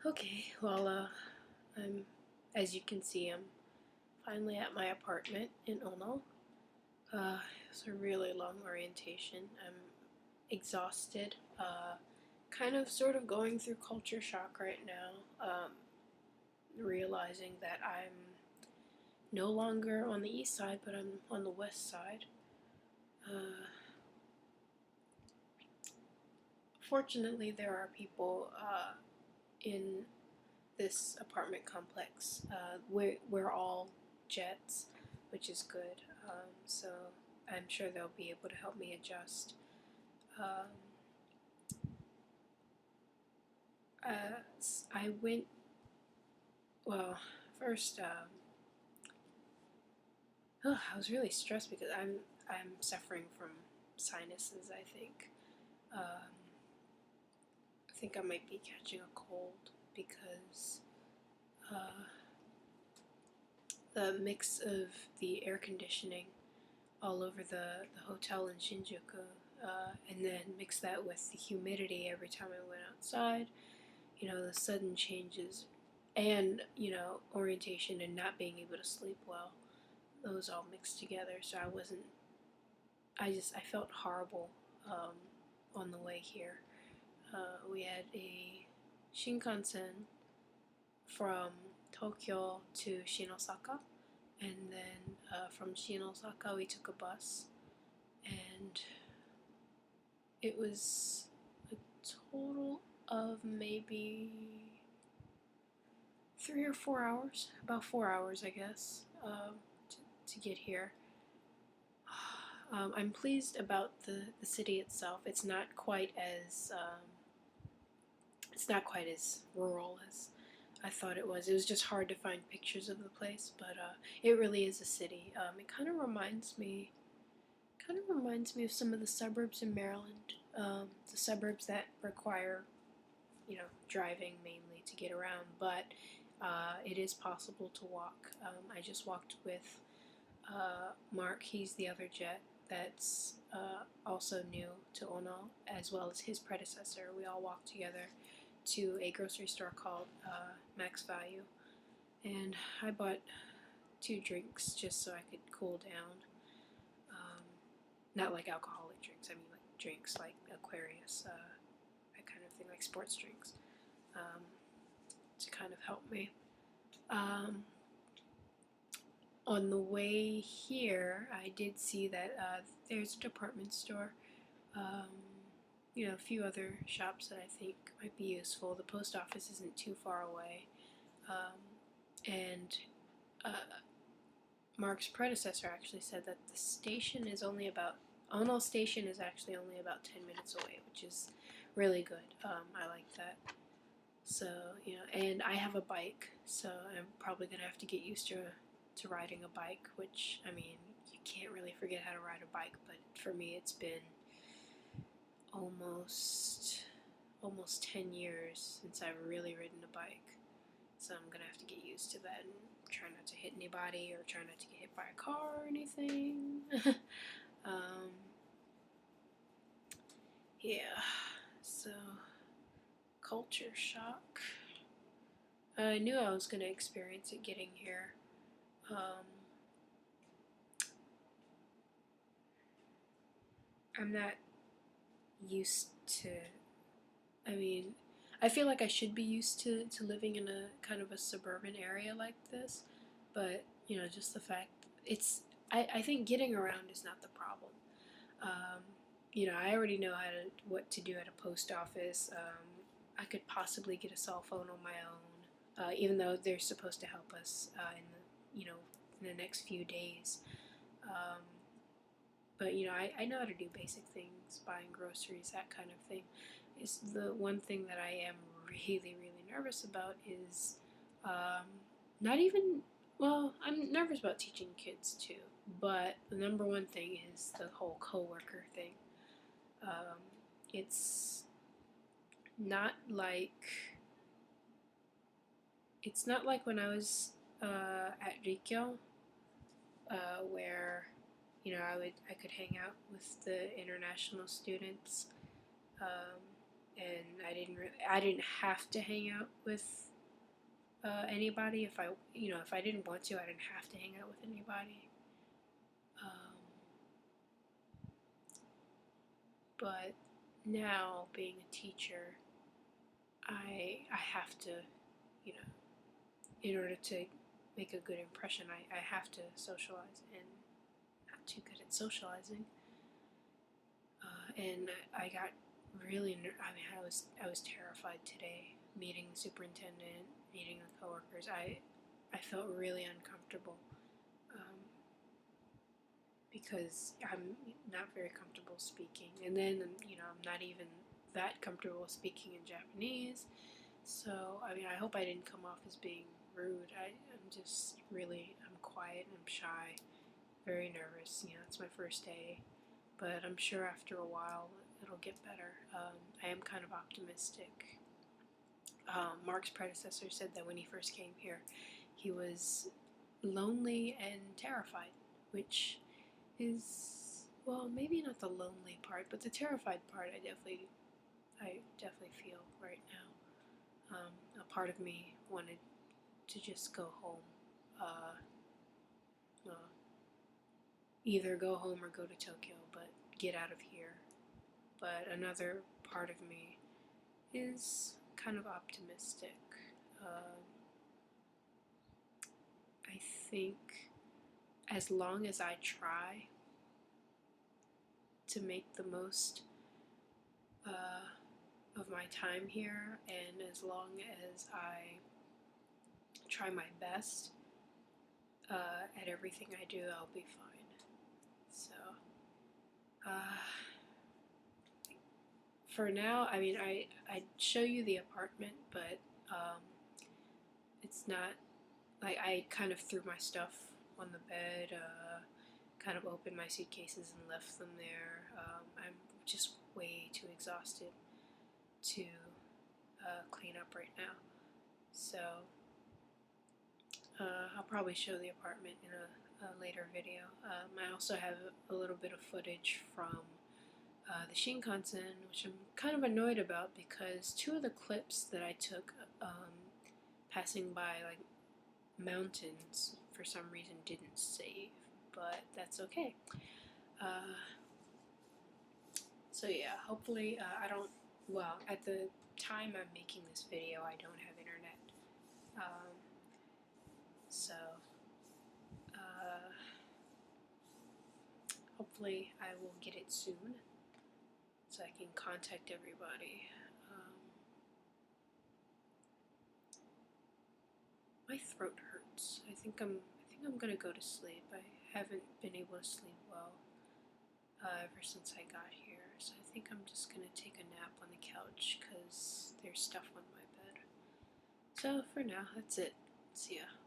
Okay, well, as you can see, I'm finally at my apartment in Ono. It's a really long orientation. I'm exhausted, kind of sort of going through culture shock right now, realizing that I'm no longer on the east side, but I'm on the west side. Uh, Fortunately, there are people in this apartment complex. We're all Jets, which is good. So I'm sure they'll be able to help me adjust. Um, I went, well, first, I was really stressed because I'm suffering from sinuses. I think I might be catching a cold because uh, the mix of the air conditioning all over the hotel in Shinjuku, and then mix that with the humidity every time I went outside. The sudden changes, and orientation and not being able to sleep well. Those all mixed together. So I wasn't. I felt horrible on the way here. We had a Shinkansen from Tokyo to Shinosaka, and then from Shinosaka we took a bus, and it was a total of maybe 3 or 4 hours, about 4 hours, I guess, to get here. I'm pleased about the city itself. It's not quite as rural as I thought it was. It was just hard to find pictures of the place, but it really is a city. It kind of reminds me of some of the suburbs in Maryland, the suburbs that require driving mainly to get around, but it is possible to walk. I just walked with Mark. He's the other jet that's also new to Ono, as well as his predecessor. We all walked together to a grocery store called Max Value, and I bought 2 drinks just so I could cool down. Um, Not like alcoholic drinks. I mean like drinks like Aquarius, that kind of thing, like sports drinks, um, to kind of help me. Um, on the way here, I did see that there's a department store, um, a few other shops that I think might be useful. The post office isn't too far away, and uh, Mark's predecessor actually said that the station is only about Ono Station is actually only about 10 minutes away, which is really good. I like that. So, and I have a bike, so I'm probably gonna have to get used to riding a bike, which, I mean, you can't really forget how to ride a bike, but for me it's been almost almost 10 years since I've really ridden a bike. So I'm gonna have to get used to that and try not to hit anybody or try not to get hit by a car or anything. um, yeah, so culture shock. I knew I was gonna experience it getting here. Um, I'm not used to. I mean, I feel like I should be used to living in a kind of a suburban area like this, but just the fact it's. I think getting around is not the problem. Um, I already know what to do at a post office. I could possibly get a cell phone on my own, even though they're supposed to help us in the next few days. Um, but I know how to do basic things, buying groceries, that kind of thing. Is the one thing that I am really really nervous about is um, not even well, I'm nervous about teaching kids too, but the number one thing is the whole coworker thing. Um, it's not like it's not like when I was at Rikyo, where I could hang out with the international students, um, and I didn't have to hang out with anybody. If I didn't want to, I didn't have to hang out with anybody. But now, being a teacher, I have to, you know, in order to make a good impression, I have to socialize, and I'm not too good at socializing. And I got really, I was terrified today, meeting the superintendent, meeting the coworkers. I felt really uncomfortable, because I'm not very comfortable speaking, and then I'm not even that comfortable speaking in Japanese. So I hope I didn't come off as being rude. I'm just really, I'm quiet and I'm shy, very nervous. It's my first day, but I'm sure after a while it'll get better. I am kind of optimistic. Mark's predecessor said that when he first came here, he was lonely and terrified, which is, well, maybe not the lonely part, but the terrified part I definitely feel right now. A part of me wanted to just go home. Either go home or go to Tokyo, but get out of here. But another part of me is kind of optimistic. I think as long as I try to make the most of my time here, and as long as I try my best at everything I do, I'll be fine. So, for now, I'd show you the apartment, but it's not, like, I kind of threw my stuff on the bed, kind of opened my suitcases and left them there. I'm just way too exhausted to clean up right now. So, I'll probably show the apartment in a later video. I also have a little bit of footage from the Shinkansen, which I'm kind of annoyed about because two of the clips that I took passing by like mountains for some reason didn't save, but that's okay. So yeah, hopefully at the time I'm making this video, I don't have internet. So hopefully I will get it soon so I can contact everybody. My throat hurts. I think I'm gonna go to sleep. I haven't been able to sleep well ever since I got here, so I think I'm just gonna take a nap on the couch because there's stuff on my bed. So for now, that's it. See ya.